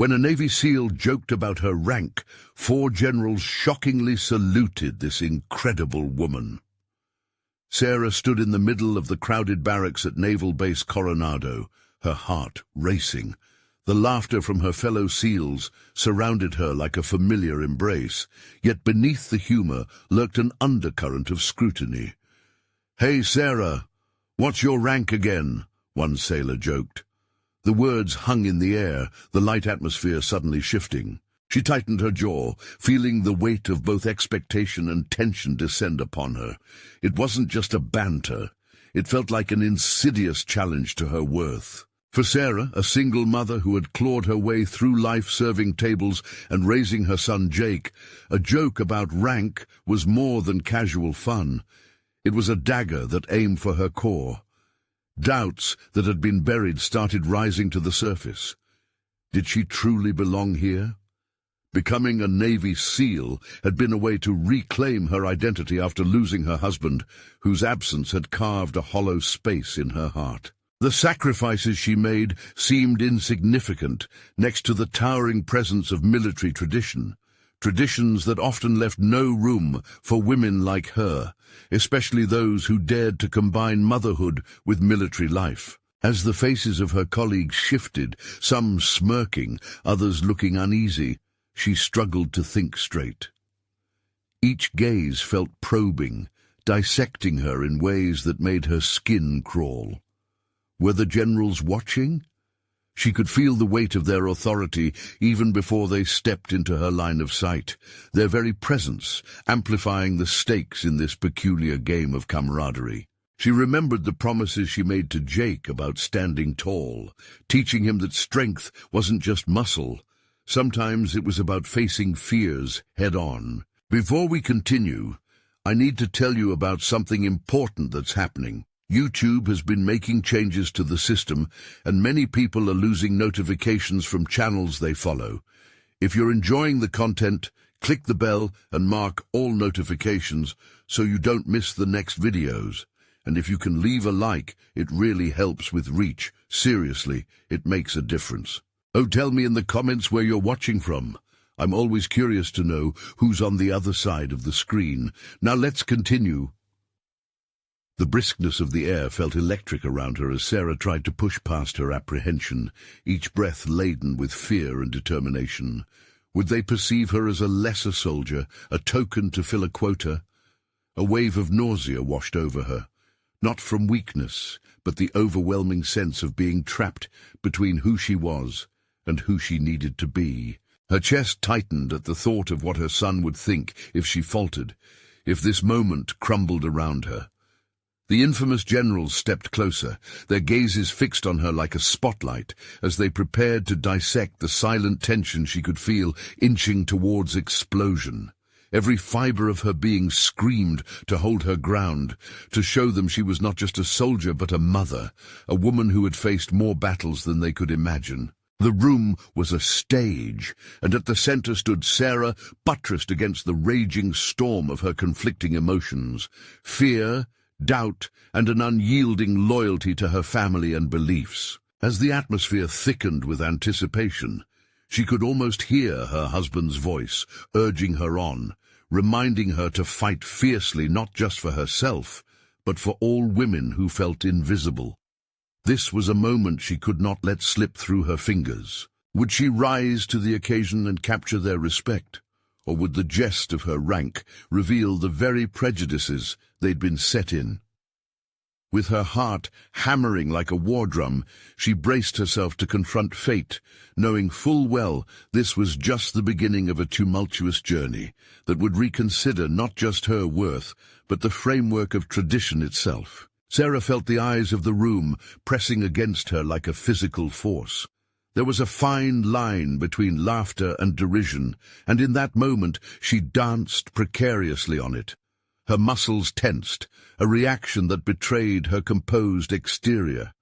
When a Navy SEAL joked about her rank, 4 generals shockingly saluted this incredible woman. Sarah stood in the middle of the crowded barracks at Naval Base Coronado, her heart racing. The laughter from her fellow SEALs surrounded her like a familiar embrace, yet beneath the humor lurked an undercurrent of scrutiny. "Hey, Sarah, what's your rank again?" one sailor joked. The words hung in the air, the light atmosphere suddenly shifting. She tightened her jaw, feeling the weight of both expectation and tension descend upon her. It wasn't just a banter. It felt like an insidious challenge to her worth. For Sarah, a single mother who had clawed her way through life serving tables and raising her son Jake, a joke about rank was more than casual fun. It was a dagger that aimed for her core. Doubts that had been buried started rising to the surface. Did she truly belong here? Becoming a Navy SEAL had been a way to reclaim her identity after losing her husband, whose absence had carved a hollow space in her heart. The sacrifices she made seemed insignificant next to the towering presence of military tradition, traditions that often left no room for women like her, especially those who dared to combine motherhood with military life. As the faces of her colleagues shifted, some smirking, others looking uneasy, she struggled to think straight. Each gaze felt probing, dissecting her in ways that made her skin crawl. Were the generals watching? She could feel the weight of their authority even before they stepped into her line of sight, their very presence amplifying the stakes in this peculiar game of camaraderie. She remembered the promises she made to Jake about standing tall, teaching him that strength wasn't just muscle. Sometimes it was about facing fears head-on. Before we continue, I need to tell you about something important that's happening. YouTube has been making changes to the system, and many people are losing notifications from channels they follow. If you're enjoying the content, click the bell and mark all notifications so you don't miss the next videos. And if you can leave a like, it really helps with reach. Seriously, it makes a difference. Oh, tell me in the comments where you're watching from. I'm always curious to know who's on the other side of the screen. Now let's continue. The briskness of the air felt electric around her as Sarah tried to push past her apprehension, each breath laden with fear and determination. Would they perceive her as a lesser soldier, a token to fill a quota? A wave of nausea washed over her, not from weakness, but the overwhelming sense of being trapped between who she was and who she needed to be. Her chest tightened at the thought of what her son would think if she faltered, if this moment crumbled around her. The infamous generals stepped closer, their gazes fixed on her like a spotlight, as they prepared to dissect the silent tension she could feel inching towards explosion. Every fiber of her being screamed to hold her ground, to show them she was not just a soldier but a mother, a woman who had faced more battles than they could imagine. The room was a stage, and at the center stood Sarah, buttressed against the raging storm of her conflicting emotions. Fear, doubt, and an unyielding loyalty to her family and beliefs. As the atmosphere thickened with anticipation, she could almost hear her husband's voice, urging her on, reminding her to fight fiercely not just for herself, but for all women who felt invisible. This was a moment she could not let slip through her fingers. Would she rise to the occasion and capture their respect? Or would the jest of her rank reveal the very prejudices they'd been set in? With her heart hammering like a war drum, she braced herself to confront fate, knowing full well this was just the beginning of a tumultuous journey that would reconsider not just her worth, but the framework of tradition itself. Sarah felt the eyes of the room pressing against her like a physical force. There was a fine line between laughter and derision, and in that moment she danced precariously on it. Her muscles tensed, a reaction that betrayed her composed exterior.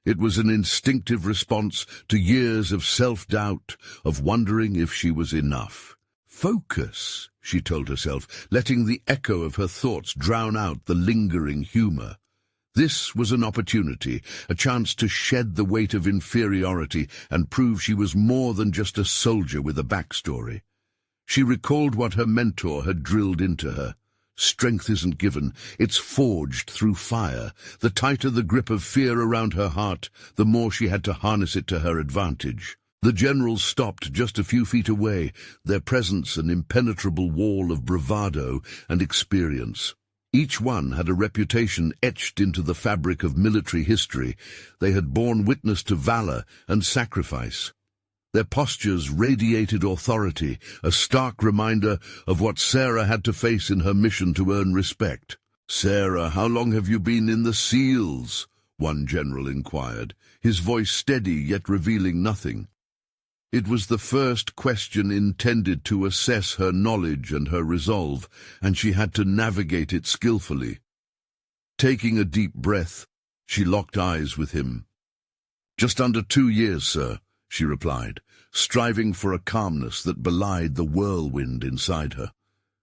It was an instinctive response to years of self-doubt, of wondering if she was enough. Focus, she told herself, letting the echo of her thoughts drown out the lingering humor. This was an opportunity, a chance to shed the weight of inferiority and prove she was more than just a soldier with a backstory. She recalled what her mentor had drilled into her. Strength isn't given, it's forged through fire. The tighter the grip of fear around her heart, the more she had to harness it to her advantage. The generals stopped just a few feet away, their presence an impenetrable wall of bravado and experience. Each one had a reputation etched into the fabric of military history. They had borne witness to valor and sacrifice. Their postures radiated authority, a stark reminder of what Sarah had to face in her mission to earn respect. "Sarah, how long have you been in the SEALs?" one general inquired, his voice steady yet revealing nothing. It was the first question intended to assess her knowledge and her resolve, and she had to navigate it skillfully. Taking a deep breath, she locked eyes with him. "Just under 2 years, sir," she replied, striving for a calmness that belied the whirlwind inside her.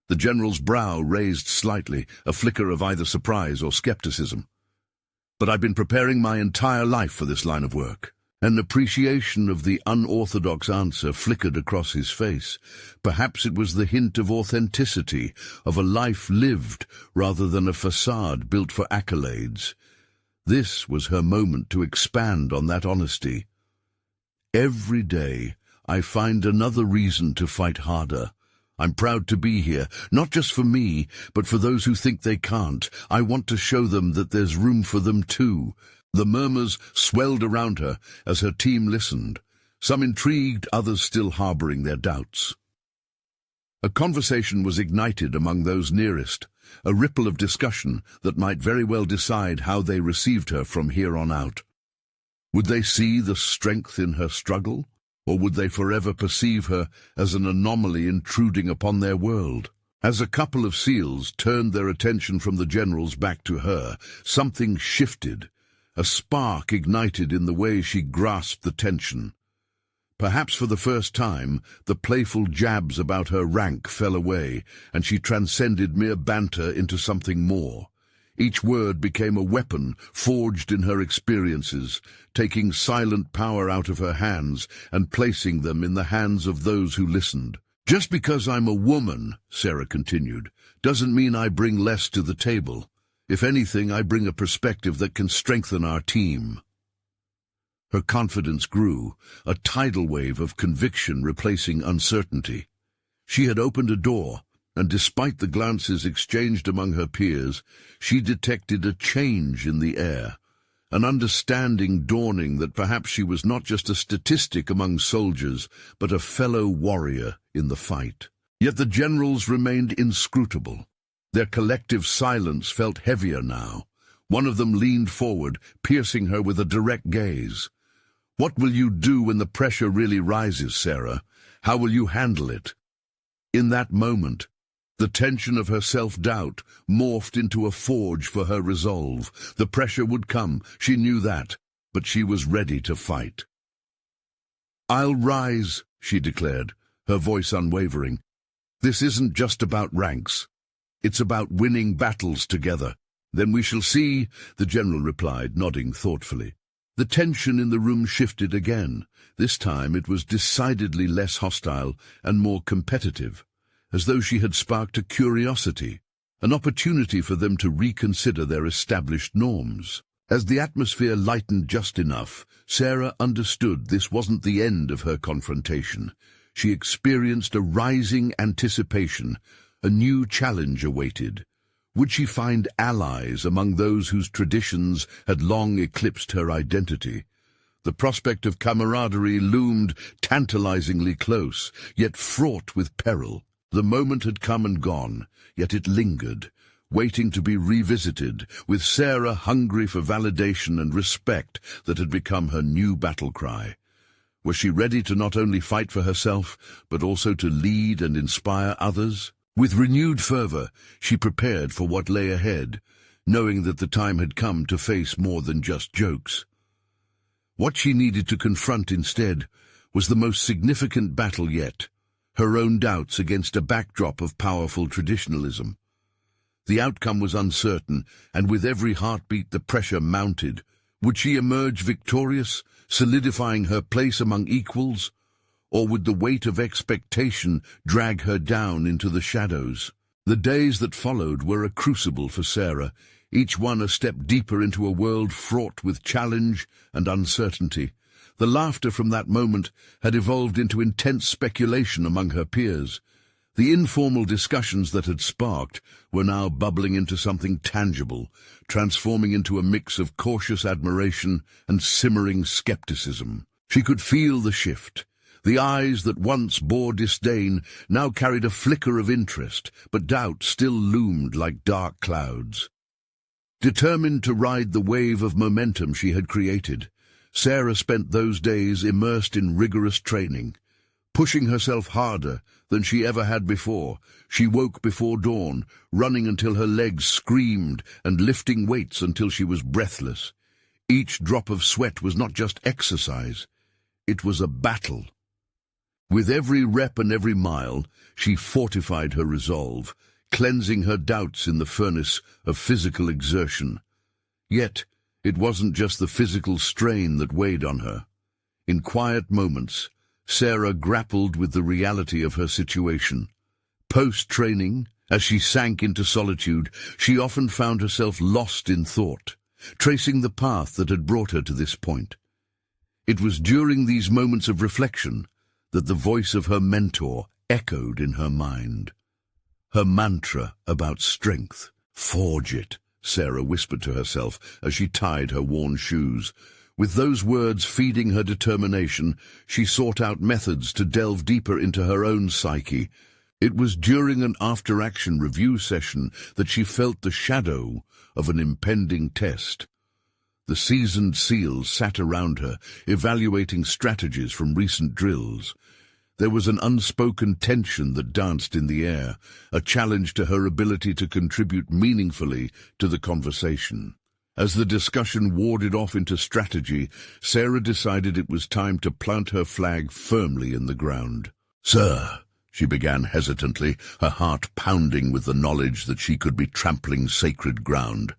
The general's brow raised slightly, a flicker of either surprise or skepticism. "But I've been preparing my entire life for this line of work." An appreciation of the unorthodox answer flickered across his face. Perhaps it was the hint of authenticity, of a life lived rather than a facade built for accolades. This was her moment to expand on that honesty. "Every day, I find another reason to fight harder. I'm proud to be here, not just for me, but for those who think they can't. I want to show them that there's room for them too." The murmurs swelled around her as her team listened, some intrigued, others still harboring their doubts. A conversation was ignited among those nearest, a ripple of discussion that might very well decide how they received her from here on out. Would they see the strength in her struggle, or would they forever perceive her as an anomaly intruding upon their world? As a couple of SEALs turned their attention from the generals back to her, something shifted. A spark ignited in the way she grasped the tension. Perhaps for the first time, the playful jabs about her rank fell away, and she transcended mere banter into something more. Each word became a weapon forged in her experiences, taking silent power out of her hands and placing them in the hands of those who listened. "Just because I'm a woman," Sarah continued, "doesn't mean I bring less to the table. If anything, I bring a perspective that can strengthen our team." Her confidence grew, a tidal wave of conviction replacing uncertainty. She had opened a door, and despite the glances exchanged among her peers, she detected a change in the air, an understanding dawning that perhaps she was not just a statistic among soldiers, but a fellow warrior in the fight. Yet the generals remained inscrutable. Their collective silence felt heavier now. One of them leaned forward, piercing her with a direct gaze. "What will you do when the pressure really rises, Sarah? How will you handle it?" In that moment, the tension of her self-doubt morphed into a forge for her resolve. The pressure would come, she knew that, but she was ready to fight. "I'll rise," she declared, her voice unwavering. "This isn't just about ranks. It's about winning battles together." "Then we shall see," the general replied, nodding thoughtfully. The tension in the room shifted again. This time it was decidedly less hostile and more competitive, as though she had sparked a curiosity, an opportunity for them to reconsider their established norms. As the atmosphere lightened just enough, Sarah understood this wasn't the end of her confrontation. She experienced a rising anticipation. A new challenge awaited. Would she find allies among those whose traditions had long eclipsed her identity? The prospect of camaraderie loomed tantalizingly close, yet fraught with peril. The moment had come and gone, yet it lingered, waiting to be revisited, with Sarah hungry for validation and respect that had become her new battle cry. Was she ready to not only fight for herself, but also to lead and inspire others? With renewed fervor, she prepared for what lay ahead, knowing that the time had come to face more than just jokes. What she needed to confront instead was the most significant battle yet, her own doubts against a backdrop of powerful traditionalism. The outcome was uncertain, and with every heartbeat the pressure mounted. Would she emerge victorious, solidifying her place among equals? Or would the weight of expectation drag her down into the shadows? The days that followed were a crucible for Sarah, each one a step deeper into a world fraught with challenge and uncertainty. The laughter from that moment had evolved into intense speculation among her peers. The informal discussions that had sparked were now bubbling into something tangible, transforming into a mix of cautious admiration and simmering skepticism. She could feel the shift. The eyes that once bore disdain now carried a flicker of interest, but doubt still loomed like dark clouds. Determined to ride the wave of momentum she had created, Sarah spent those days immersed in rigorous training. Pushing herself harder than she ever had before, she woke before dawn, running until her legs screamed and lifting weights until she was breathless. Each drop of sweat was not just exercise, it was a battle. With every rep and every mile, she fortified her resolve, cleansing her doubts in the furnace of physical exertion. Yet, it wasn't just the physical strain that weighed on her. In quiet moments, Sarah grappled with the reality of her situation. Post-training, as she sank into solitude, she often found herself lost in thought, tracing the path that had brought her to this point. It was during these moments of reflection that the voice of her mentor echoed in her mind. Her mantra about strength. "Forge it," Sarah whispered to herself as she tied her worn shoes. With those words feeding her determination, she sought out methods to delve deeper into her own psyche. It was during an after-action review session that she felt the shadow of an impending test. The seasoned SEALs sat around her, evaluating strategies from recent drills. There was an unspoken tension that danced in the air, a challenge to her ability to contribute meaningfully to the conversation. As the discussion warded off into strategy, Sarah decided it was time to plant her flag firmly in the ground. "Sir," she began hesitantly, her heart pounding with the knowledge that she could be trampling sacred ground.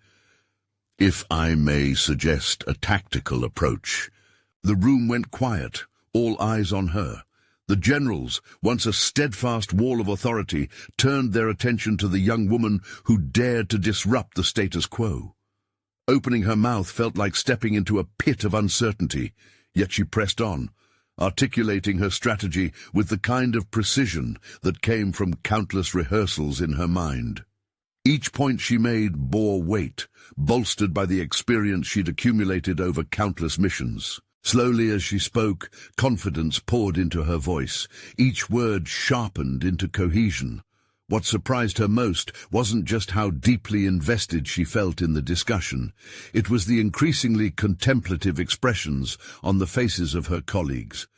"If I may suggest a tactical approach." The room went quiet, all eyes on her. The generals, once a steadfast wall of authority, turned their attention to the young woman who dared to disrupt the status quo. Opening her mouth felt like stepping into a pit of uncertainty, yet she pressed on, articulating her strategy with the kind of precision that came from countless rehearsals in her mind. Each point she made bore weight, bolstered by the experience she'd accumulated over countless missions. Slowly as she spoke, confidence poured into her voice. Each word sharpened into cohesion. What surprised her most wasn't just how deeply invested she felt in the discussion. It was the increasingly contemplative expressions on the faces of her colleagues.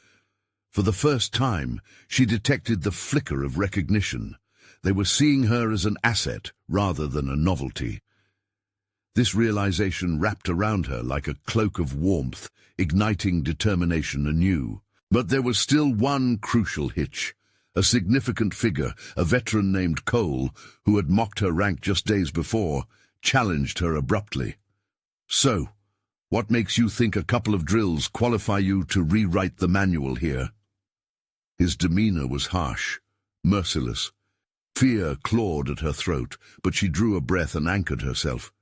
For the first time, she detected the flicker of recognition. They were seeing her as an asset rather than a novelty. This realization wrapped around her like a cloak of warmth, igniting determination anew. But there was still one crucial hitch. A significant figure, a veteran named Cole, who had mocked her rank just days before, challenged her abruptly. "So, what makes you think a couple of drills qualify you to rewrite the manual here?" His demeanor was harsh, merciless. Fear clawed at her throat, but she drew a breath and anchored herself.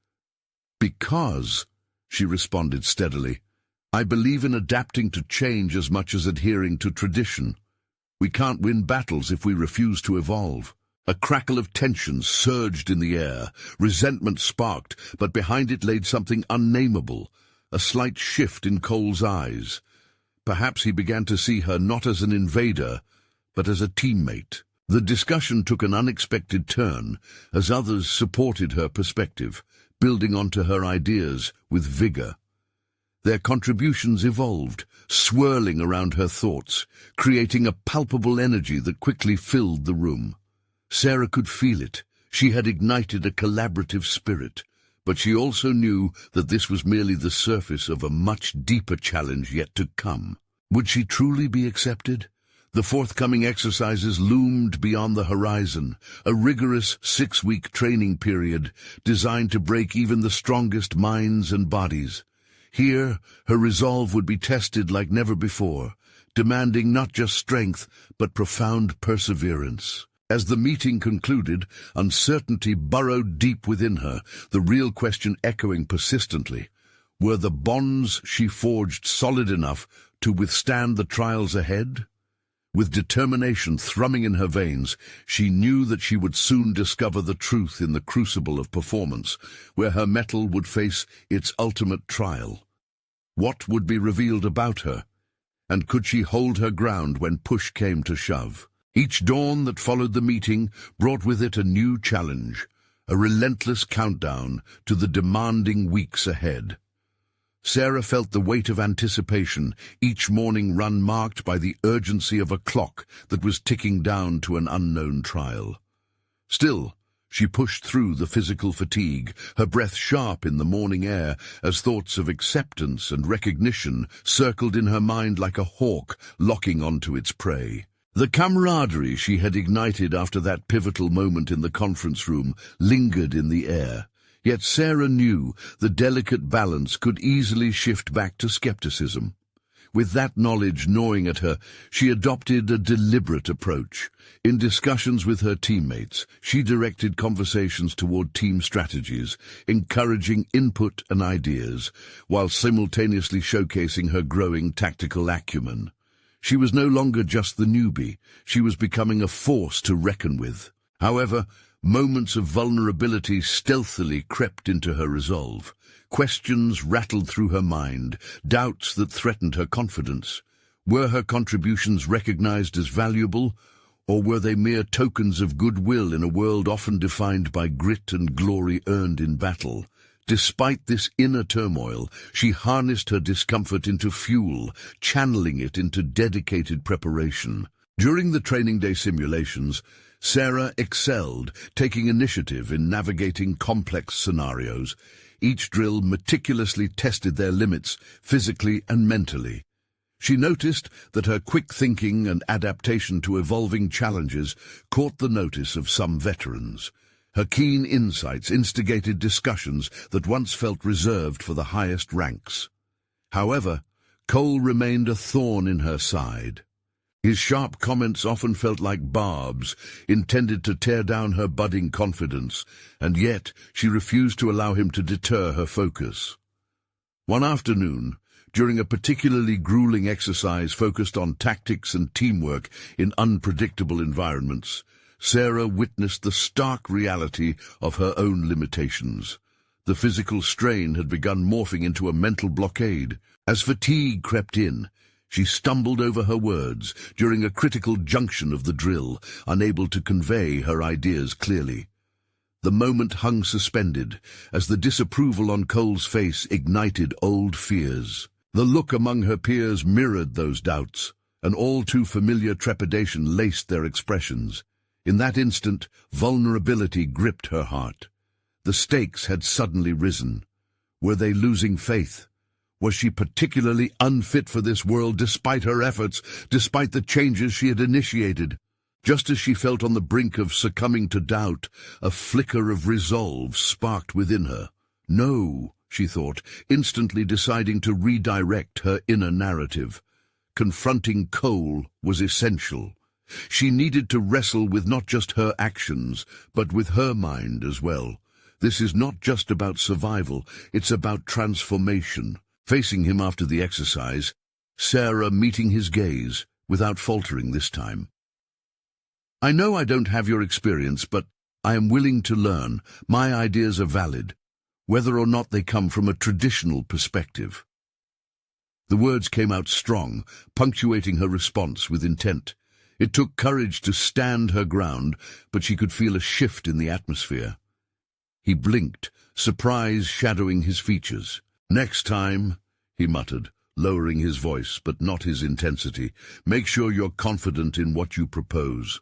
"Because," she responded steadily, "I believe in adapting to change as much as adhering to tradition. We can't win battles if we refuse to evolve." A crackle of tension surged in the air. Resentment sparked, but behind it laid something unnameable, a slight shift in Cole's eyes. Perhaps he began to see her not as an invader, but as a teammate. The discussion took an unexpected turn as others supported her perspective, building onto her ideas with vigor. Their contributions evolved, swirling around her thoughts, creating a palpable energy that quickly filled the room. Sarah could feel it. She had ignited a collaborative spirit, but she also knew that this was merely the surface of a much deeper challenge yet to come. Would she truly be accepted? The forthcoming exercises loomed beyond the horizon, a rigorous 6-week training period designed to break even the strongest minds and bodies. Here, her resolve would be tested like never before, demanding not just strength, but profound perseverance. As the meeting concluded, uncertainty burrowed deep within her, the real question echoing persistently. Were the bonds she forged solid enough to withstand the trials ahead? With determination thrumming in her veins, she knew that she would soon discover the truth in the crucible of performance, where her mettle would face its ultimate trial. What would be revealed about her? And could she hold her ground when push came to shove? Each dawn that followed the meeting brought with it a new challenge, a relentless countdown to the demanding weeks ahead. Sarah felt the weight of anticipation, each morning run marked by the urgency of a clock that was ticking down to an unknown trial. Still, she pushed through the physical fatigue, her breath sharp in the morning air, as thoughts of acceptance and recognition circled in her mind like a hawk locking onto its prey. The camaraderie she had ignited after that pivotal moment in the conference room lingered in the air. Yet Sarah knew the delicate balance could easily shift back to skepticism. With that knowledge gnawing at her, she adopted a deliberate approach. In discussions with her teammates, she directed conversations toward team strategies, encouraging input and ideas, while simultaneously showcasing her growing tactical acumen. She was no longer just the newbie, she was becoming a force to reckon with. However, moments of vulnerability stealthily crept into her resolve. Questions rattled through her mind, doubts that threatened her confidence. Were her contributions recognized as valuable, or were they mere tokens of goodwill in a world often defined by grit and glory earned in battle? Despite this inner turmoil, she harnessed her discomfort into fuel, channeling it into dedicated preparation. During the training day simulations, Sarah excelled, taking initiative in navigating complex scenarios. Each drill meticulously tested their limits, physically and mentally. She noticed that her quick thinking and adaptation to evolving challenges caught the notice of some veterans. Her keen insights instigated discussions that once felt reserved for the highest ranks. However, Cole remained a thorn in her side. His sharp comments often felt like barbs, intended to tear down her budding confidence, and yet she refused to allow him to deter her focus. One afternoon, during a particularly grueling exercise focused on tactics and teamwork in unpredictable environments, Sarah witnessed the stark reality of her own limitations. The physical strain had begun morphing into a mental blockade. As fatigue crept in, she stumbled over her words during a critical junction of the drill, unable to convey her ideas clearly. The moment hung suspended, as the disapproval on Cole's face ignited old fears. The look among her peers mirrored those doubts. An all-too-familiar trepidation laced their expressions. In that instant, vulnerability gripped her heart. The stakes had suddenly risen. Were they losing faith? Was she particularly unfit for this world despite her efforts, despite the changes she had initiated? Just as she felt on the brink of succumbing to doubt, a flicker of resolve sparked within her. No, she thought, instantly deciding to redirect her inner narrative. Confronting Cole was essential. She needed to wrestle with not just her actions, but with her mind as well. This is not just about survival, it's about transformation. Facing him after the exercise, Sarah meeting his gaze, without faltering this time. I know I don't have your experience, but I am willing to learn. My ideas are valid, whether or not they come from a traditional perspective. The words came out strong, punctuating her response with intent. It took courage to stand her ground, but she could feel a shift in the atmosphere. He blinked, surprise shadowing his features. Next time, he muttered, lowering his voice, but not his intensity, make sure you're confident in what you propose.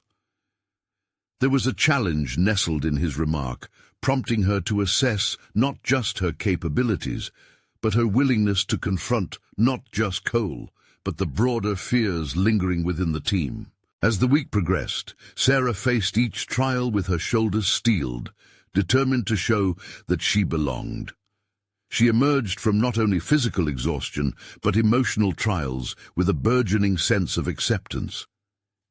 There was a challenge nestled in his remark, prompting her to assess not just her capabilities, but her willingness to confront not just Cole, but the broader fears lingering within the team. As the week progressed, Sarah faced each trial with her shoulders steeled, determined to show that she belonged. She emerged from not only physical exhaustion, but emotional trials with a burgeoning sense of acceptance.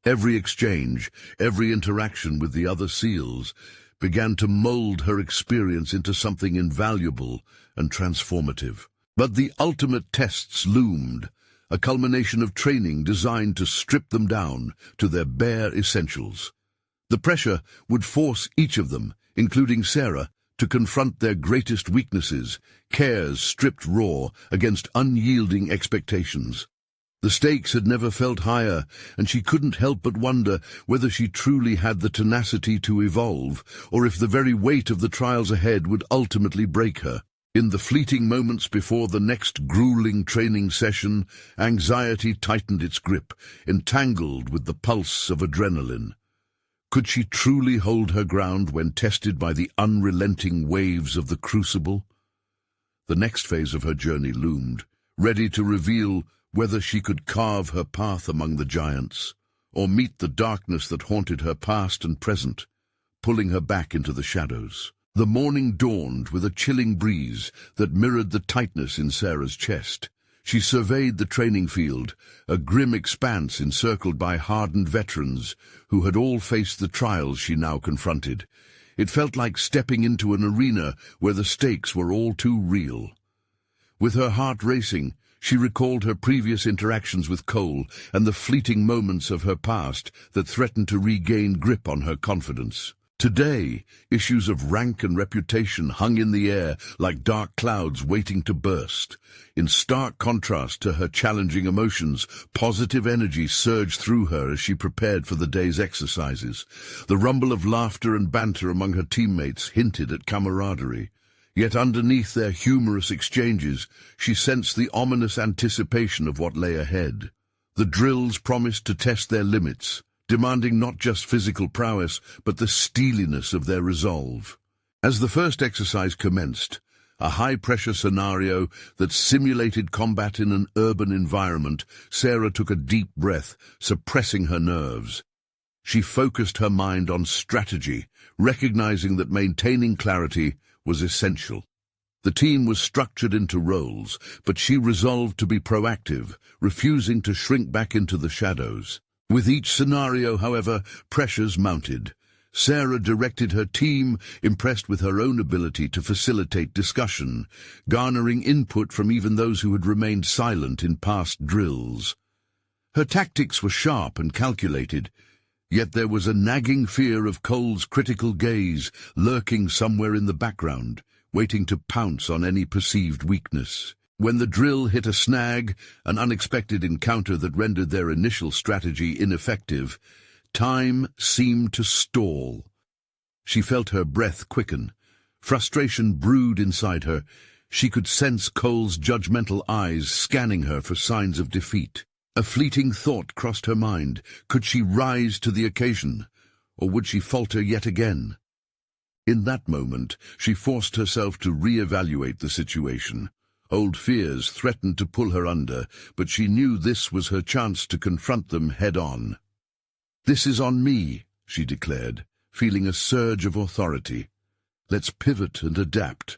Every exchange, every interaction with the other SEALs, began to mold her experience into something invaluable and transformative. But the ultimate tests loomed, a culmination of training designed to strip them down to their bare essentials. The pressure would force each of them, including Sarah, to confront their greatest weaknesses, cares stripped raw against unyielding expectations. The stakes had never felt higher, and she couldn't help but wonder whether she truly had the tenacity to evolve, or if the very weight of the trials ahead would ultimately break her. In the fleeting moments before the next grueling training session, anxiety tightened its grip, entangled with the pulse of adrenaline. Could she truly hold her ground when tested by the unrelenting waves of the crucible? The next phase of her journey loomed, ready to reveal whether she could carve her path among the giants, or meet the darkness that haunted her past and present, pulling her back into the shadows. The morning dawned with a chilling breeze that mirrored the tightness in Sarah's chest. She surveyed the training field, a grim expanse encircled by hardened veterans who had all faced the trials she now confronted. It felt like stepping into an arena where the stakes were all too real. With her heart racing, she recalled her previous interactions with Cole and the fleeting moments of her past that threatened to regain grip on her confidence. Today, issues of rank and reputation hung in the air like dark clouds waiting to burst. In stark contrast to her challenging emotions, positive energy surged through her as she prepared for the day's exercises. The rumble of laughter and banter among her teammates hinted at camaraderie. Yet underneath their humorous exchanges, she sensed the ominous anticipation of what lay ahead. The drills promised to test their limits, demanding not just physical prowess, but the steeliness of their resolve. As the first exercise commenced, a high-pressure scenario that simulated combat in an urban environment, Sarah took a deep breath, suppressing her nerves. She focused her mind on strategy, recognizing that maintaining clarity was essential. The team was structured into roles, but she resolved to be proactive, refusing to shrink back into the shadows. With each scenario, however, pressures mounted. Sarah directed her team, impressed with her own ability to facilitate discussion, garnering input from even those who had remained silent in past drills. Her tactics were sharp and calculated, yet there was a nagging fear of Cole's critical gaze lurking somewhere in the background, waiting to pounce on any perceived weakness. When the drill hit a snag, an unexpected encounter that rendered their initial strategy ineffective, time seemed to stall. She felt her breath quicken. Frustration brewed inside her. She could sense Cole's judgmental eyes scanning her for signs of defeat. A fleeting thought crossed her mind. Could she rise to the occasion, or would she falter yet again? In that moment, she forced herself to re-evaluate the situation. Old fears threatened to pull her under, but she knew this was her chance to confront them head-on. "This is on me," she declared, feeling a surge of authority. "Let's pivot and adapt.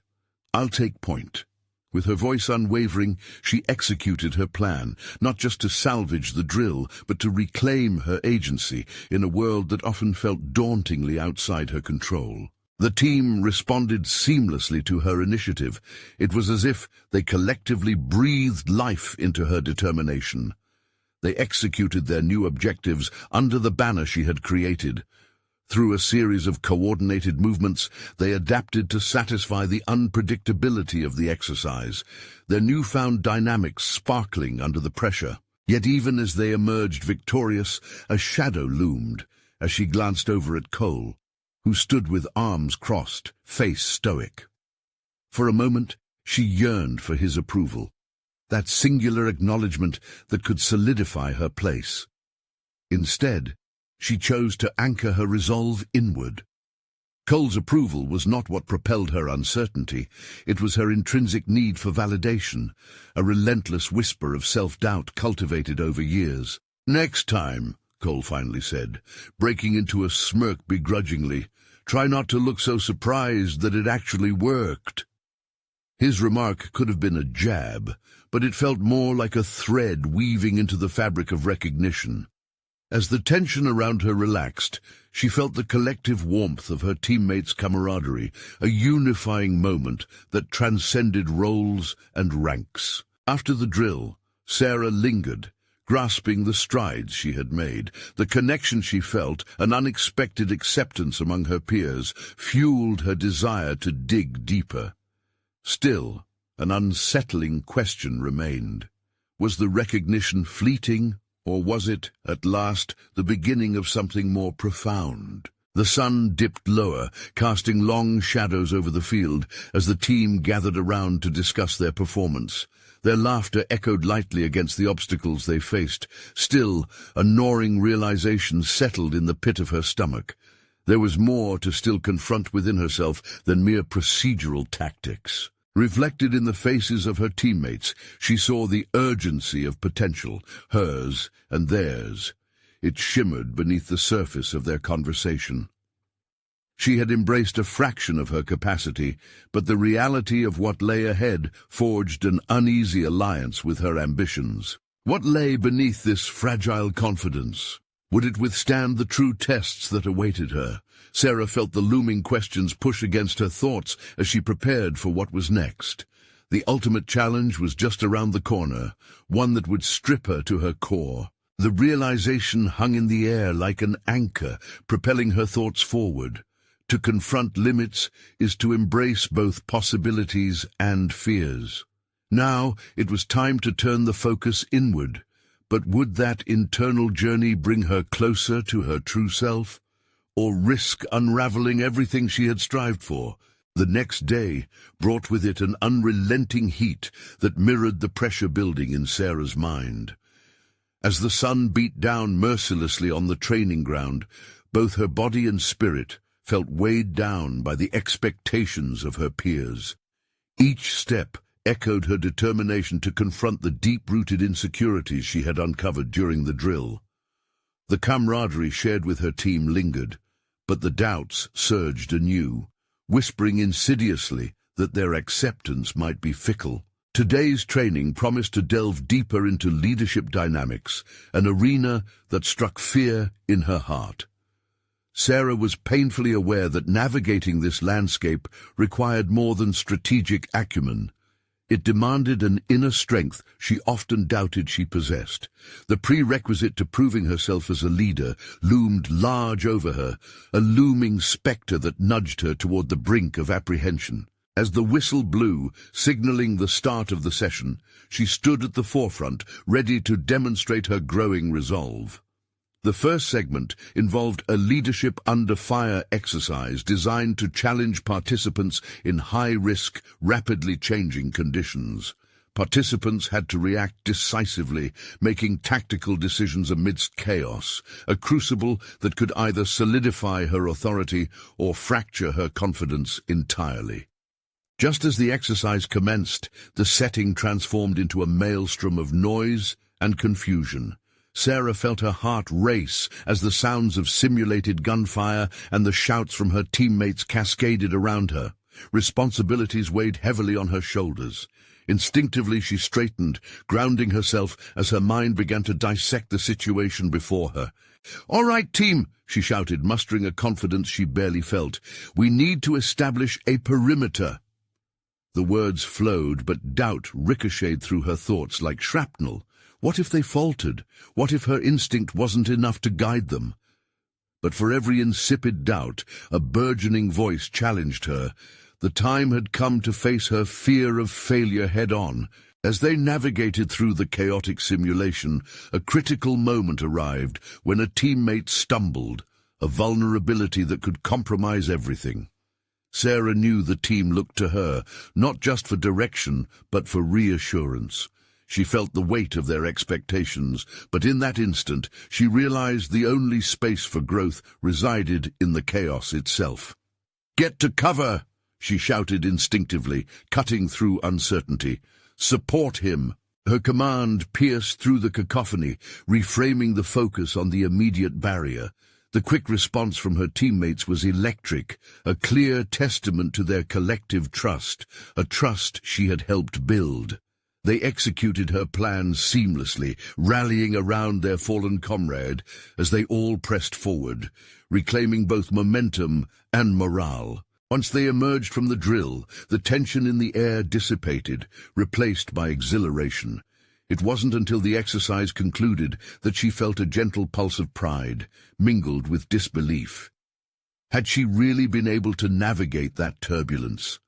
I'll take point." With her voice unwavering, she executed her plan, not just to salvage the drill, but to reclaim her agency in a world that often felt dauntingly outside her control. The team responded seamlessly to her initiative. It was as if they collectively breathed life into her determination. They executed their new objectives under the banner she had created. Through a series of coordinated movements, they adapted to satisfy the unpredictability of the exercise, their newfound dynamics sparkling under the pressure. Yet even as they emerged victorious, a shadow loomed as she glanced over at Cole, who stood with arms crossed, face stoic. For a moment, she yearned for his approval, that singular acknowledgement that could solidify her place. Instead, she chose to anchor her resolve inward. Cole's approval was not what propelled her uncertainty. It was her intrinsic need for validation, a relentless whisper of self-doubt cultivated over years. "Next time," Cole finally said, breaking into a smirk begrudgingly, "try not to look so surprised that it actually worked." His remark could have been a jab, but it felt more like a thread weaving into the fabric of recognition. As the tension around her relaxed, she felt the collective warmth of her teammates' camaraderie, a unifying moment that transcended roles and ranks. After the drill, Sarah lingered, grasping the strides she had made. The connection she felt, an unexpected acceptance among her peers, fueled her desire to dig deeper. Still, an unsettling question remained. Was the recognition fleeting, or was it, at last, the beginning of something more profound? The sun dipped lower, casting long shadows over the field as the team gathered around to discuss their performance. Their laughter echoed lightly against the obstacles they faced. Still, a gnawing realization settled in the pit of her stomach. There was more to still confront within herself than mere procedural tactics. Reflected in the faces of her teammates, she saw the urgency of potential, hers and theirs. It shimmered beneath the surface of their conversation. She had embraced a fraction of her capacity, but the reality of what lay ahead forged an uneasy alliance with her ambitions. What lay beneath this fragile confidence? Would it withstand the true tests that awaited her? Sarah felt the looming questions push against her thoughts as she prepared for what was next. The ultimate challenge was just around the corner, one that would strip her to her core. The realization hung in the air like an anchor, propelling her thoughts forward. To confront limits is to embrace both possibilities and fears. Now it was time to turn the focus inward. But would that internal journey bring her closer to her true self, or risk unraveling everything she had strived for? The next day brought with it an unrelenting heat that mirrored the pressure building in Sarah's mind. As the sun beat down mercilessly on the training ground, both her body and spirit felt weighed down by the expectations of her peers. Each step echoed her determination to confront the deep-rooted insecurities she had uncovered during the drill. The camaraderie shared with her team lingered, but the doubts surged anew, whispering insidiously that their acceptance might be fickle. Today's training promised to delve deeper into leadership dynamics, an arena that struck fear in her heart. Sarah was painfully aware that navigating this landscape required more than strategic acumen. It demanded an inner strength she often doubted she possessed. The prerequisite to proving herself as a leader loomed large over her, a looming spectre that nudged her toward the brink of apprehension. As the whistle blew, signaling the start of the session, she stood at the forefront, ready to demonstrate her growing resolve. The first segment involved a leadership under fire exercise designed to challenge participants in high-risk, rapidly changing conditions. Participants had to react decisively, making tactical decisions amidst chaos, a crucible that could either solidify her authority or fracture her confidence entirely. Just as the exercise commenced, the setting transformed into a maelstrom of noise and confusion. Sarah felt her heart race as the sounds of simulated gunfire and the shouts from her teammates cascaded around her. Responsibilities weighed heavily on her shoulders. Instinctively she straightened, grounding herself as her mind began to dissect the situation before her. "All right, team," she shouted, mustering a confidence she barely felt. "We need to establish a perimeter." The words flowed, but doubt ricocheted through her thoughts like shrapnel. What if they faltered? What if her instinct wasn't enough to guide them? But for every insipid doubt, a burgeoning voice challenged her. The time had come to face her fear of failure head-on. As they navigated through the chaotic simulation, a critical moment arrived when a teammate stumbled, a vulnerability that could compromise everything. Sarah knew the team looked to her, not just for direction, but for reassurance. She felt the weight of their expectations, but in that instant she realized the only space for growth resided in the chaos itself. "Get to cover!" she shouted instinctively, cutting through uncertainty. "Support him!" Her command pierced through the cacophony, reframing the focus on the immediate barrier. The quick response from her teammates was electric, a clear testament to their collective trust, a trust she had helped build. They executed her plans seamlessly, rallying around their fallen comrade as they all pressed forward, reclaiming both momentum and morale. Once they emerged from the drill, the tension in the air dissipated, replaced by exhilaration. It wasn't until the exercise concluded that she felt a gentle pulse of pride, mingled with disbelief. Had she really been able to navigate that turbulence?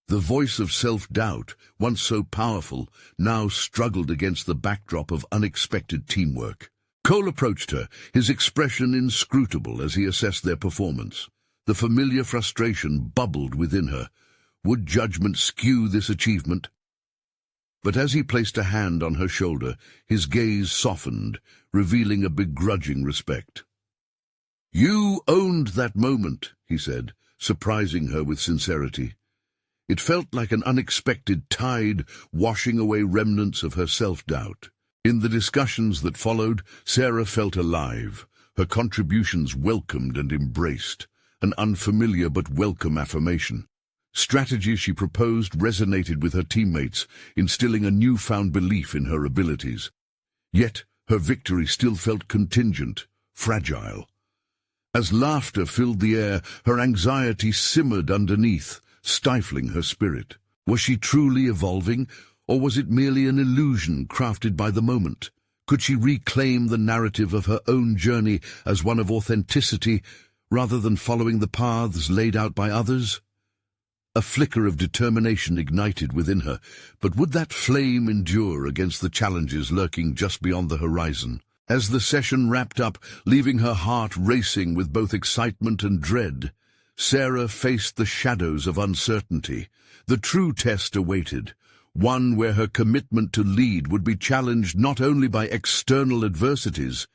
The voice of self-doubt, once so powerful, now struggled against the backdrop of unexpected teamwork. Cole approached her, his expression inscrutable as he assessed their performance. The familiar frustration bubbled within her. Would judgment skew this achievement? But as he placed a hand on her shoulder, his gaze softened, revealing a begrudging respect. "You owned that moment," he said, surprising her with sincerity. It felt like an unexpected tide washing away remnants of her self-doubt. In the discussions that followed, Sarah felt alive, her contributions welcomed and embraced, an unfamiliar but welcome affirmation. Strategies she proposed resonated with her teammates, instilling a newfound belief in her abilities. Yet her victory still felt contingent, fragile. As laughter filled the air, her anxiety simmered underneath, stifling her spirit. Was she truly evolving, or was it merely an illusion crafted by the moment? Could she reclaim the narrative of her own journey as one of authenticity, rather than following the paths laid out by others? A flicker of determination ignited within her, but would that flame endure against the challenges lurking just beyond the horizon? As the session wrapped up, leaving her heart racing with both excitement and dread, Sarah faced the shadows of uncertainty. The true test awaited, one where her commitment to lead would be challenged not only by external adversities,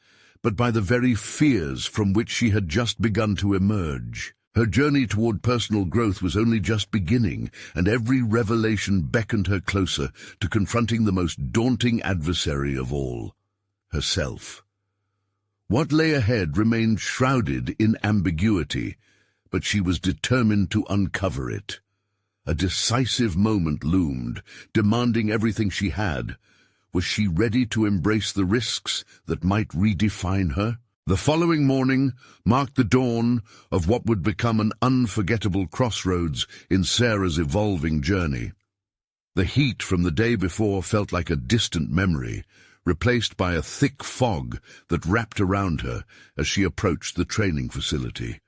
but by the very fears from which she had just begun to emerge. Her journey toward personal growth was only just beginning, and every revelation beckoned her closer to confronting the most daunting adversary of all, herself. What lay ahead remained shrouded in ambiguity, but she was determined to uncover it. A decisive moment loomed, demanding everything she had. Was she ready to embrace the risks that might redefine her? The following morning marked the dawn of what would become an unforgettable crossroads in Sarah's evolving journey. The heat from the day before felt like a distant memory, replaced by a thick fog that wrapped around her as she approached the training facility.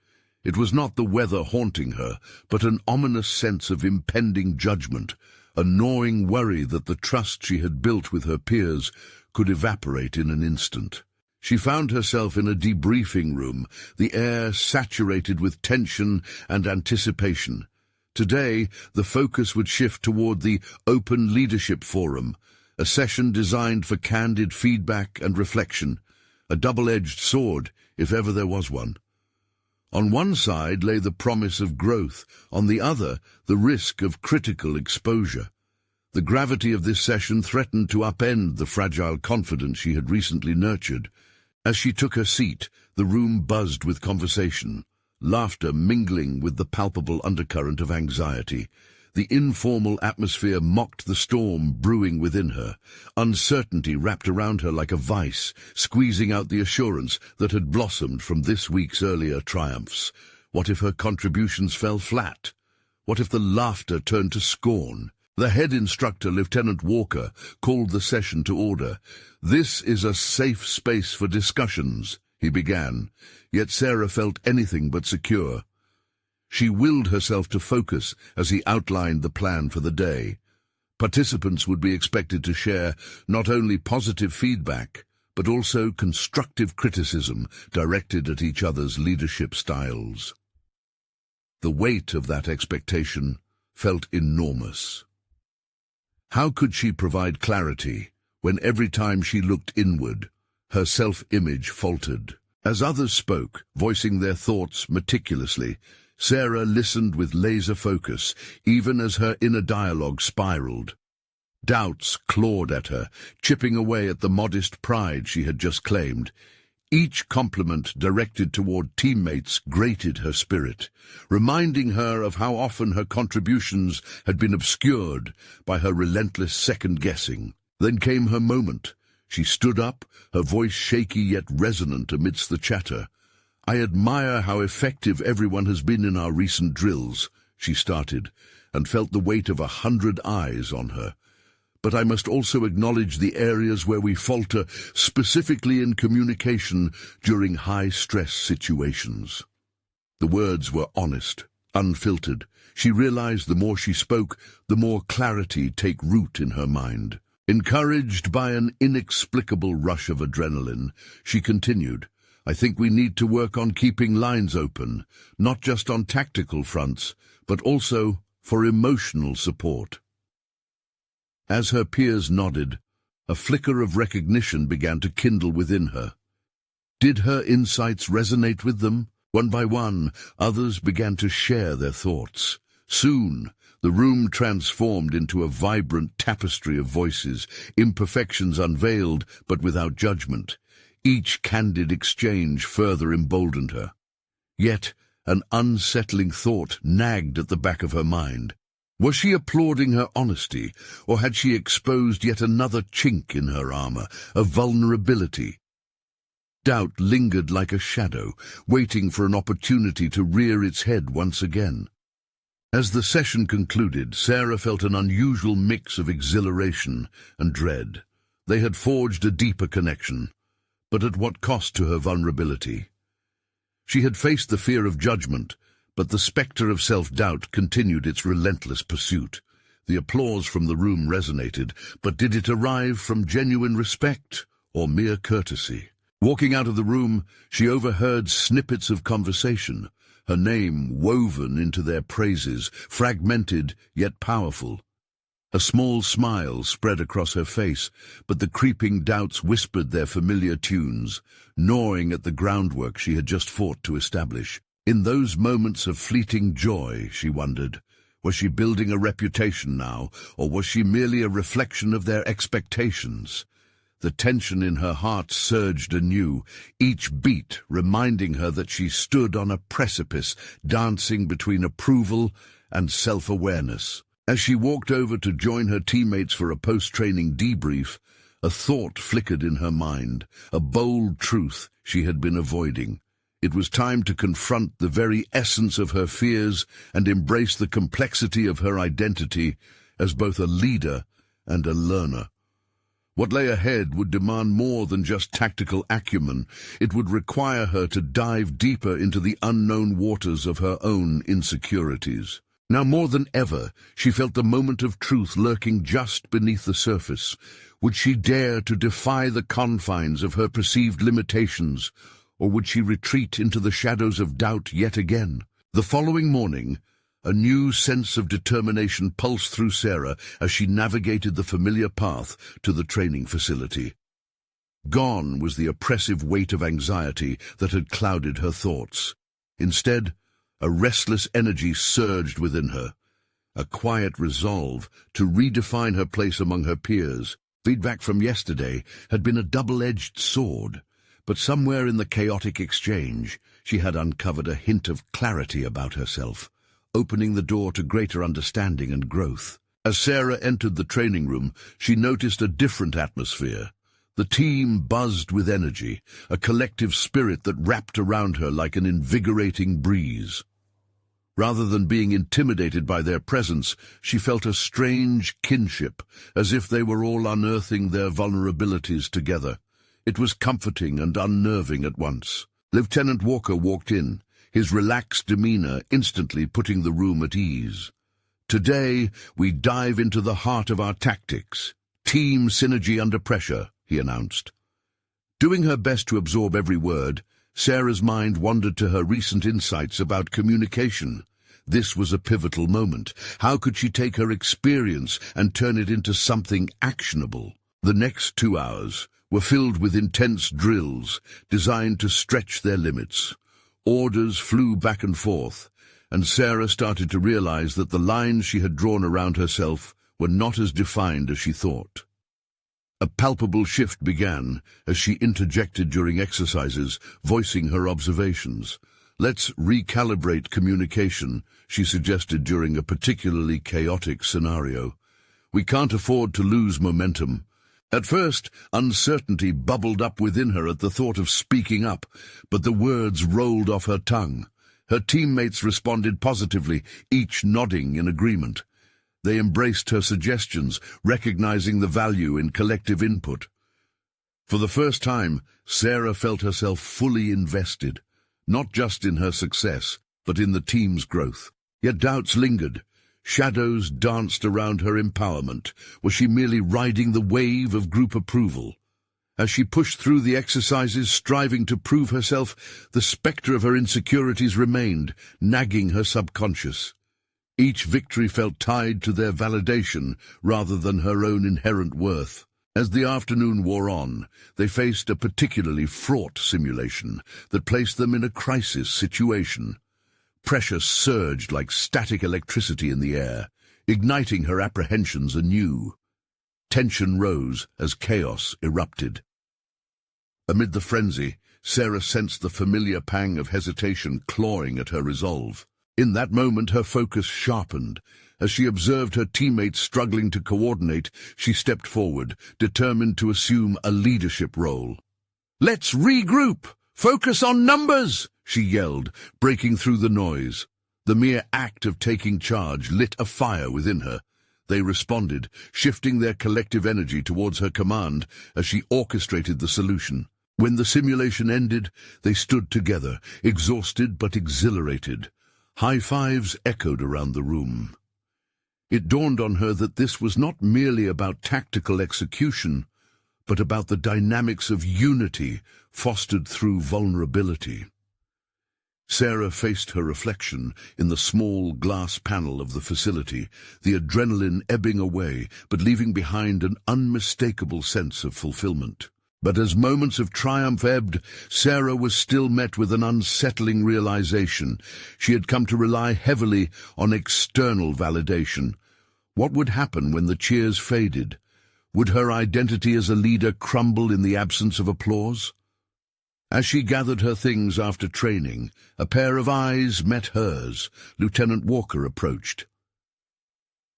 It was not the weather haunting her, but an ominous sense of impending judgment, a gnawing worry that the trust she had built with her peers could evaporate in an instant. She found herself in a debriefing room, the air saturated with tension and anticipation. Today, the focus would shift toward the Open Leadership Forum, a session designed for candid feedback and reflection, a double-edged sword, if ever there was one. On one side lay the promise of growth, on the other, the risk of critical exposure. The gravity of this session threatened to upend the fragile confidence she had recently nurtured. As she took her seat, the room buzzed with conversation, laughter mingling with the palpable undercurrent of anxiety. The informal atmosphere mocked the storm brewing within her. Uncertainty wrapped around her like a vice, squeezing out the assurance that had blossomed from this week's earlier triumphs. What if her contributions fell flat? What if the laughter turned to scorn? The head instructor, Lieutenant Walker, called the session to order. "This is a safe space for discussions," he began, yet Sarah felt anything but secure. She willed herself to focus as he outlined the plan for the day. Participants would be expected to share not only positive feedback, but also constructive criticism directed at each other's leadership styles. The weight of that expectation felt enormous. How could she provide clarity when every time she looked inward, her self-image faltered? As others spoke, voicing their thoughts meticulously, Sarah listened with laser focus, even as her inner dialogue spiraled. Doubts clawed at her, chipping away at the modest pride she had just claimed. Each compliment directed toward teammates grated her spirit, reminding her of how often her contributions had been obscured by her relentless second-guessing. Then came her moment. She stood up, her voice shaky yet resonant amidst the chatter. "I admire how effective everyone has been in our recent drills," she started, and felt the weight of 100 eyes on her. "But I must also acknowledge the areas where we falter, specifically in communication during high-stress situations." The words were honest, unfiltered. She realized the more she spoke, the more clarity take root in her mind. Encouraged by an inexplicable rush of adrenaline, she continued, "I think we need to work on keeping lines open, not just on tactical fronts, but also for emotional support." As her peers nodded, a flicker of recognition began to kindle within her. Did her insights resonate with them? One by one, others began to share their thoughts. Soon, the room transformed into a vibrant tapestry of voices, imperfections unveiled but without judgment. Each candid exchange further emboldened her. Yet, an unsettling thought nagged at the back of her mind. Was she applauding her honesty, or had she exposed yet another chink in her armor, a vulnerability? Doubt lingered like a shadow, waiting for an opportunity to rear its head once again. As the session concluded, Sarah felt an unusual mix of exhilaration and dread. They had forged a deeper connection, but at what cost to her vulnerability? She had faced the fear of judgment, but the spectre of self-doubt continued its relentless pursuit. The applause from the room resonated, but did it arrive from genuine respect or mere courtesy? Walking out of the room, she overheard snippets of conversation, her name woven into their praises, fragmented yet powerful. A small smile spread across her face, but the creeping doubts whispered their familiar tunes, gnawing at the groundwork she had just fought to establish. In those moments of fleeting joy, she wondered, was she building a reputation now, or was she merely a reflection of their expectations? The tension in her heart surged anew, each beat reminding her that she stood on a precipice, dancing between approval and self-awareness. As she walked over to join her teammates for a post-training debrief, a thought flickered in her mind, a bold truth she had been avoiding. It was time to confront the very essence of her fears and embrace the complexity of her identity as both a leader and a learner. What lay ahead would demand more than just tactical acumen. It would require her to dive deeper into the unknown waters of her own insecurities. Now more than ever, she felt the moment of truth lurking just beneath the surface. Would she dare to defy the confines of her perceived limitations, or would she retreat into the shadows of doubt yet again? The following morning, a new sense of determination pulsed through Sarah as she navigated the familiar path to the training facility. Gone was the oppressive weight of anxiety that had clouded her thoughts. Instead, a restless energy surged within her, a quiet resolve to redefine her place among her peers. Feedback from yesterday had been a double-edged sword, but somewhere in the chaotic exchange, she had uncovered a hint of clarity about herself, opening the door to greater understanding and growth. As Sarah entered the training room, she noticed a different atmosphere. The team buzzed with energy, a collective spirit that wrapped around her like an invigorating breeze. Rather than being intimidated by their presence, she felt a strange kinship, as if they were all unearthing their vulnerabilities together. It was comforting and unnerving at once. Lieutenant Walker walked in, his relaxed demeanor instantly putting the room at ease. "Today, we dive into the heart of our tactics. Team synergy under pressure," he announced. Doing her best to absorb every word, Sarah's mind wandered to her recent insights about communication. This was a pivotal moment. How could she take her experience and turn it into something actionable? The next 2 hours were filled with intense drills designed to stretch their limits. Orders flew back and forth, and Sarah started to realize that the lines she had drawn around herself were not as defined as she thought. A palpable shift began as she interjected during exercises, voicing her observations. "Let's recalibrate communication," she suggested during a particularly chaotic scenario. "We can't afford to lose momentum." At first, uncertainty bubbled up within her at the thought of speaking up, but the words rolled off her tongue. Her teammates responded positively, each nodding in agreement. They embraced her suggestions, recognizing the value in collective input. For the first time, Sarah felt herself fully invested, not just in her success, but in the team's growth. Yet doubts lingered. Shadows danced around her empowerment. Was she merely riding the wave of group approval? As she pushed through the exercises, striving to prove herself, the spectre of her insecurities remained, nagging her subconscious. Each victory felt tied to their validation rather than her own inherent worth. As the afternoon wore on, they faced a particularly fraught simulation that placed them in a crisis situation. Pressure surged like static electricity in the air, igniting her apprehensions anew. Tension rose as chaos erupted. Amid the frenzy, Sarah sensed the familiar pang of hesitation clawing at her resolve. In that moment, her focus sharpened. As she observed her teammates struggling to coordinate, she stepped forward, determined to assume a leadership role. "Let's regroup! Focus on numbers!" she yelled, breaking through the noise. The mere act of taking charge lit a fire within her. They responded, shifting their collective energy towards her command as she orchestrated the solution. When the simulation ended, they stood together, exhausted but exhilarated. High fives echoed around the room. It dawned on her that this was not merely about tactical execution, but about the dynamics of unity fostered through vulnerability. Sarah faced her reflection in the small glass panel of the facility, the adrenaline ebbing away, but leaving behind an unmistakable sense of fulfillment. But as moments of triumph ebbed, Sarah was still met with an unsettling realization. She had come to rely heavily on external validation. What would happen when the cheers faded? Would her identity as a leader crumble in the absence of applause? As she gathered her things after training, a pair of eyes met hers. Lieutenant Walker approached.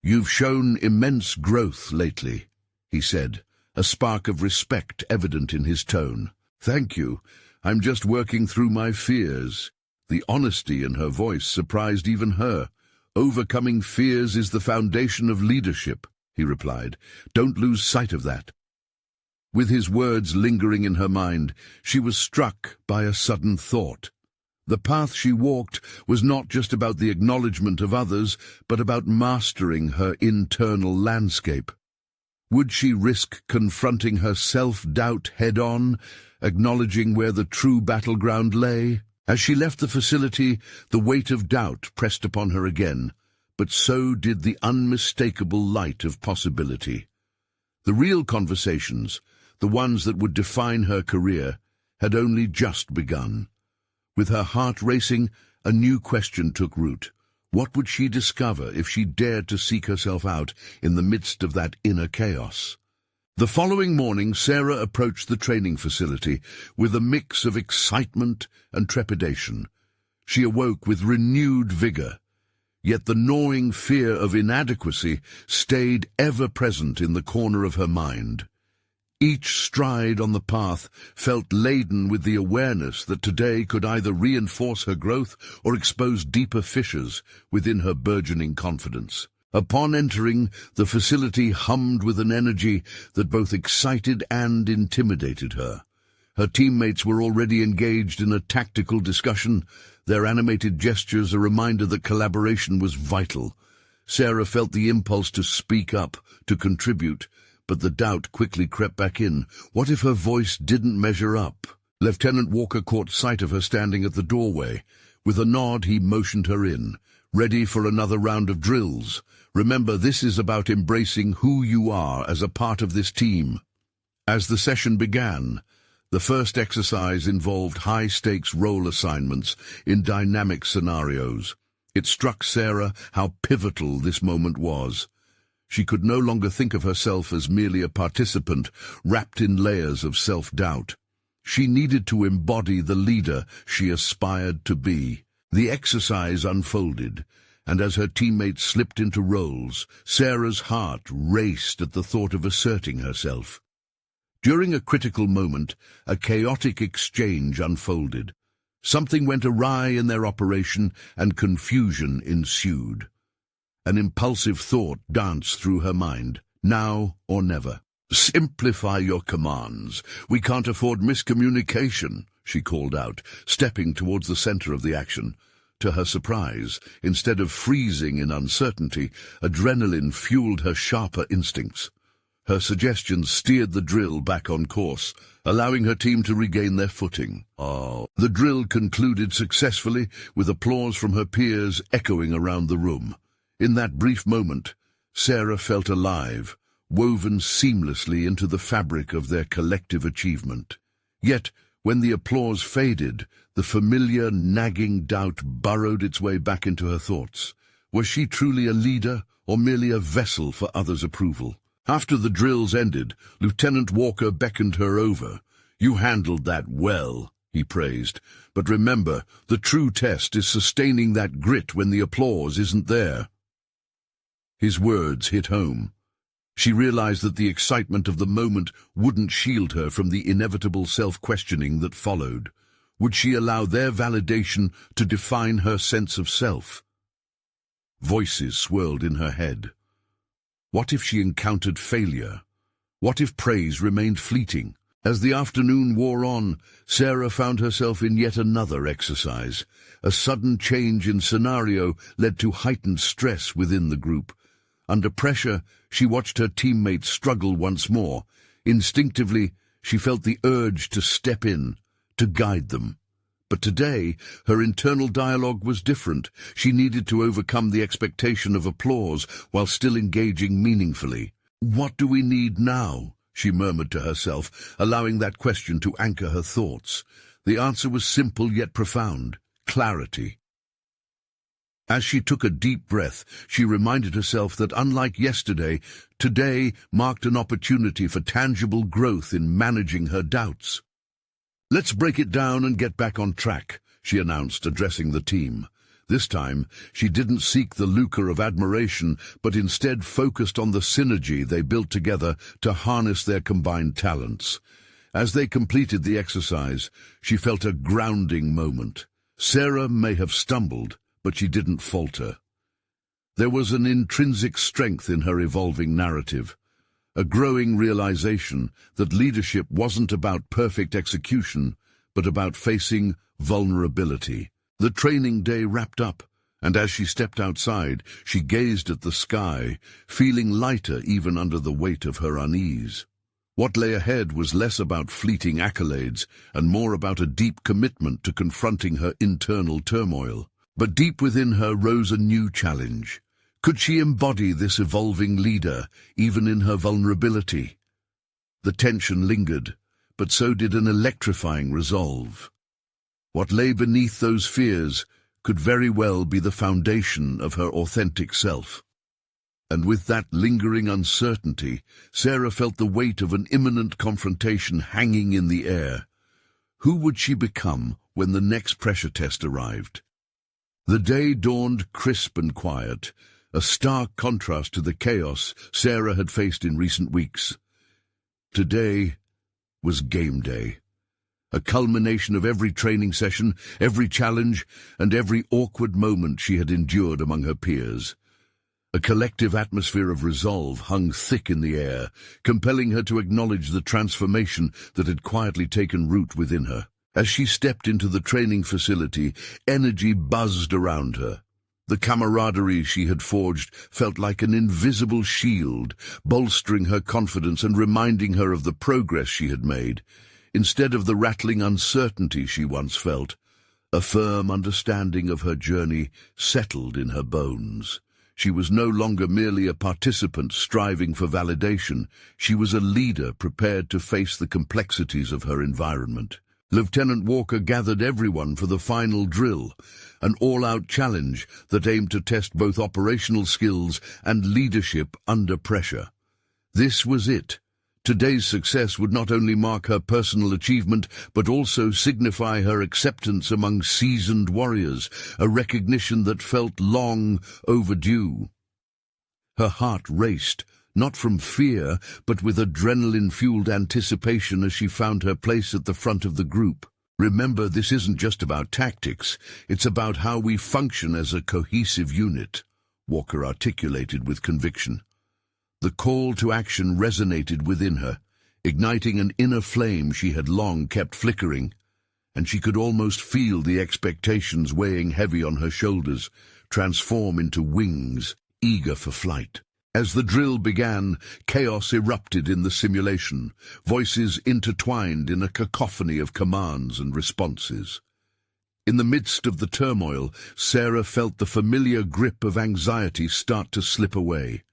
"You've shown immense growth lately," he said, a spark of respect evident in his tone. "Thank you. I'm just working through my fears." The honesty in her voice surprised even her. "Overcoming fears is the foundation of leadership," he replied. "Don't lose sight of that." With his words lingering in her mind, she was struck by a sudden thought. The path she walked was not just about the acknowledgement of others, but about mastering her internal landscape. Would she risk confronting her self-doubt head-on, acknowledging where the true battleground lay? As she left the facility, the weight of doubt pressed upon her again, but so did the unmistakable light of possibility. The real conversations, the ones that would define her career, had only just begun. With her heart racing, a new question took root. What would she discover if she dared to seek herself out in the midst of that inner chaos? The following morning, Sarah approached the training facility with a mix of excitement and trepidation. She awoke with renewed vigor, yet the gnawing fear of inadequacy stayed ever present in the corner of her mind. Each stride on the path felt laden with the awareness that today could either reinforce her growth or expose deeper fissures within her burgeoning confidence. Upon entering, the facility hummed with an energy that both excited and intimidated her. Her teammates were already engaged in a tactical discussion, their animated gestures a reminder that collaboration was vital. Sarah felt the impulse to speak up, to contribute, but the doubt quickly crept back in. What if her voice didn't measure up? Lieutenant Walker caught sight of her standing at the doorway. With a nod, he motioned her in. "Ready for another round of drills? Remember, this is about embracing who you are as a part of this team." As the session began, the first exercise involved high-stakes role assignments in dynamic scenarios. It struck Sarah how pivotal this moment was. She could no longer think of herself as merely a participant, wrapped in layers of self-doubt. She needed to embody the leader she aspired to be. The exercise unfolded, and as her teammates slipped into roles, Sarah's heart raced at the thought of asserting herself. During a critical moment, a chaotic exchange unfolded. Something went awry in their operation, and confusion ensued. An impulsive thought danced through her mind, now or never. "Simplify your commands. We can't afford miscommunication," she called out, stepping towards the center of the action. To her surprise, instead of freezing in uncertainty, adrenaline fueled her sharper instincts. Her suggestions steered the drill back on course, allowing her team to regain their footing. The drill concluded successfully, with applause from her peers echoing around the room. In that brief moment, Sarah felt alive, woven seamlessly into the fabric of their collective achievement. Yet, when the applause faded, the familiar, nagging doubt burrowed its way back into her thoughts. Was she truly a leader, or merely a vessel for others' approval? After the drills ended, Lieutenant Walker beckoned her over. "You handled that well," he praised. "But remember, the true test is sustaining that grit when the applause isn't there." His words hit home. She realized that the excitement of the moment wouldn't shield her from the inevitable self-questioning that followed. Would she allow their validation to define her sense of self? Voices swirled in her head. What if she encountered failure? What if praise remained fleeting? As the afternoon wore on, Sarah found herself in yet another exercise. A sudden change in scenario led to heightened stress within the group. Under pressure, she watched her teammates struggle once more. Instinctively, she felt the urge to step in, to guide them. But today, her internal dialogue was different. She needed to overcome the expectation of applause while still engaging meaningfully. "What do we need now?" she murmured to herself, allowing that question to anchor her thoughts. The answer was simple yet profound: clarity. As she took a deep breath, she reminded herself that unlike yesterday, today marked an opportunity for tangible growth in managing her doubts. "Let's break it down and get back on track," she announced, addressing the team. This time, she didn't seek the lucre of admiration, but instead focused on the synergy they built together to harness their combined talents. As they completed the exercise, she felt a grounding moment. Sarah may have stumbled, but she didn't falter. There was an intrinsic strength in her evolving narrative, a growing realization that leadership wasn't about perfect execution, but about facing vulnerability. The training day wrapped up, and as she stepped outside, she gazed at the sky, feeling lighter even under the weight of her unease. What lay ahead was less about fleeting accolades and more about a deep commitment to confronting her internal turmoil. But deep within her rose a new challenge. Could she embody this evolving leader, even in her vulnerability? The tension lingered, but so did an electrifying resolve. What lay beneath those fears could very well be the foundation of her authentic self. And with that lingering uncertainty, Sarah felt the weight of an imminent confrontation hanging in the air. Who would she become when the next pressure test arrived? The day dawned crisp and quiet, a stark contrast to the chaos Sarah had faced in recent weeks. Today was game day, a culmination of every training session, every challenge, and every awkward moment she had endured among her peers. A collective atmosphere of resolve hung thick in the air, compelling her to acknowledge the transformation that had quietly taken root within her. As she stepped into the training facility, energy buzzed around her. The camaraderie she had forged felt like an invisible shield, bolstering her confidence and reminding her of the progress she had made. Instead of the rattling uncertainty she once felt, a firm understanding of her journey settled in her bones. She was no longer merely a participant striving for validation. She was a leader prepared to face the complexities of her environment. Lieutenant Walker gathered everyone for the final drill, an all-out challenge that aimed to test both operational skills and leadership under pressure. This was it. Today's success would not only mark her personal achievement, but also signify her acceptance among seasoned warriors, a recognition that felt long overdue. Her heart raced, not from fear, but with adrenaline-fueled anticipation as she found her place at the front of the group. Remember, this isn't just about tactics, it's about how we function as a cohesive unit, Walker articulated with conviction. The call to action resonated within her, igniting an inner flame she had long kept flickering, and she could almost feel the expectations weighing heavy on her shoulders transform into wings, eager for flight. As the drill began, chaos erupted in the simulation, voices intertwined in a cacophony of commands and responses. In the midst of the turmoil, Sarah felt the familiar grip of anxiety start to slip away.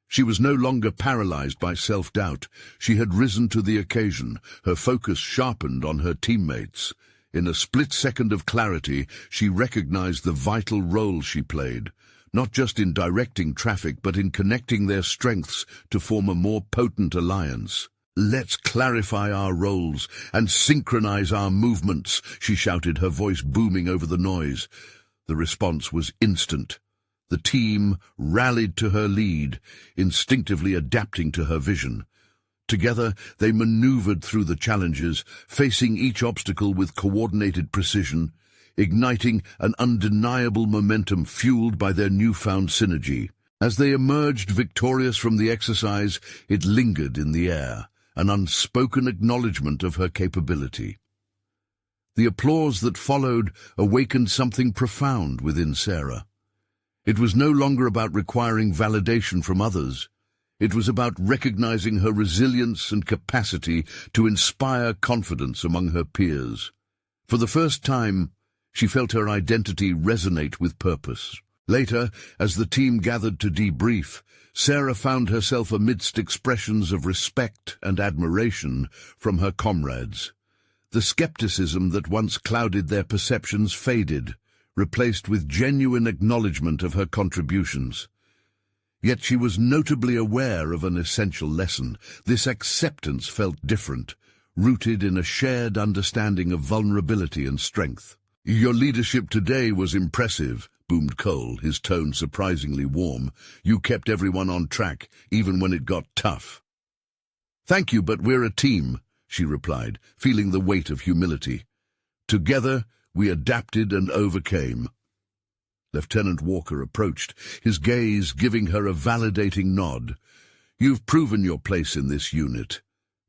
She was no longer paralyzed by self-doubt. She had risen to the occasion, her focus sharpened on her teammates. In a split second of clarity, she recognized the vital role she played, not just in directing traffic, but in connecting their strengths to form a more potent alliance. "Let's clarify our roles and synchronize our movements," she shouted, her voice booming over the noise. The response was instant. The team rallied to her lead, instinctively adapting to her vision. Together, they maneuvered through the challenges, facing each obstacle with coordinated precision, igniting an undeniable momentum fueled by their newfound synergy. As they emerged victorious from the exercise, it lingered in the air, an unspoken acknowledgement of her capability. The applause that followed awakened something profound within Sarah. It was no longer about requiring validation from others. It was about recognizing her resilience and capacity to inspire confidence among her peers. For the first time, she felt her identity resonate with purpose. Later, as the team gathered to debrief, Sarah found herself amidst expressions of respect and admiration from her comrades. The skepticism that once clouded their perceptions faded, replaced with genuine acknowledgement of her contributions. Yet she was notably aware of an essential lesson. This acceptance felt different, rooted in a shared understanding of vulnerability and strength. "Your leadership today was impressive," boomed Cole, his tone surprisingly warm. "You kept everyone on track, even when it got tough." "Thank you, but we're a team," she replied, feeling the weight of humility. "Together, we adapted and overcame." Lieutenant Walker approached, his gaze giving her a validating nod. "You've proven your place in this unit.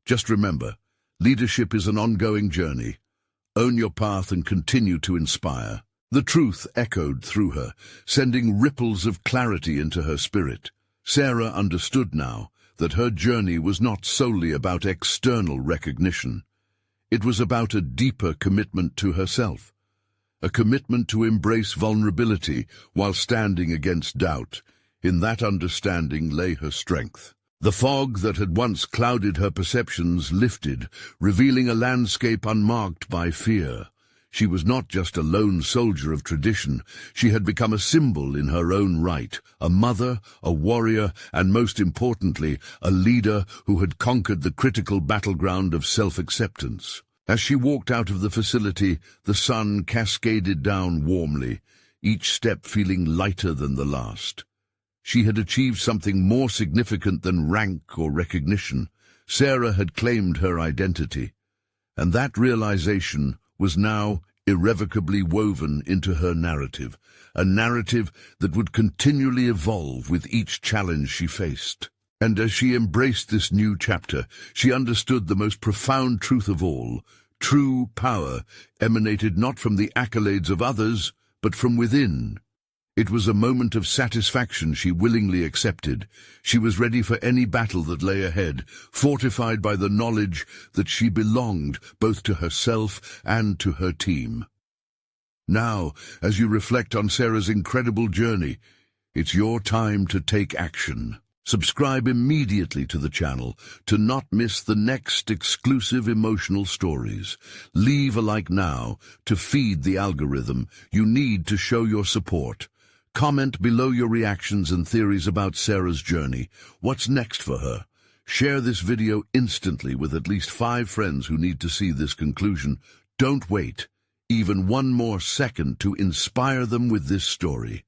Just remember, leadership is an ongoing journey. Own your path and continue to inspire." The truth echoed through her, sending ripples of clarity into her spirit. Sarah understood now that her journey was not solely about external recognition. It was about a deeper commitment to herself, a commitment to embrace vulnerability while standing against doubt. In that understanding lay her strength. The fog that had once clouded her perceptions lifted, revealing a landscape unmarked by fear. She was not just a lone soldier of tradition. She had become a symbol in her own right, a mother, a warrior, and most importantly, a leader who had conquered the critical battleground of self-acceptance. As she walked out of the facility, the sun cascaded down warmly, each step feeling lighter than the last. She had achieved something more significant than rank or recognition. Sarah had claimed her identity, and that realization was now irrevocably woven into her narrative, a narrative that would continually evolve with each challenge she faced. And as she embraced this new chapter, she understood the most profound truth of all. True power emanated not from the accolades of others, but from within. It was a moment of satisfaction she willingly accepted. She was ready for any battle that lay ahead, fortified by the knowledge that she belonged both to herself and to her team. Now, as you reflect on Sarah's incredible journey, it's your time to take action. Subscribe immediately to the channel to not miss the next exclusive emotional stories. Leave a like now to feed the algorithm. You need to show your support. Comment below your reactions and theories about Sarah's journey. What's next for her? Share this video instantly with at least 5 friends who need to see this conclusion. Don't wait even one more second to inspire them with this story.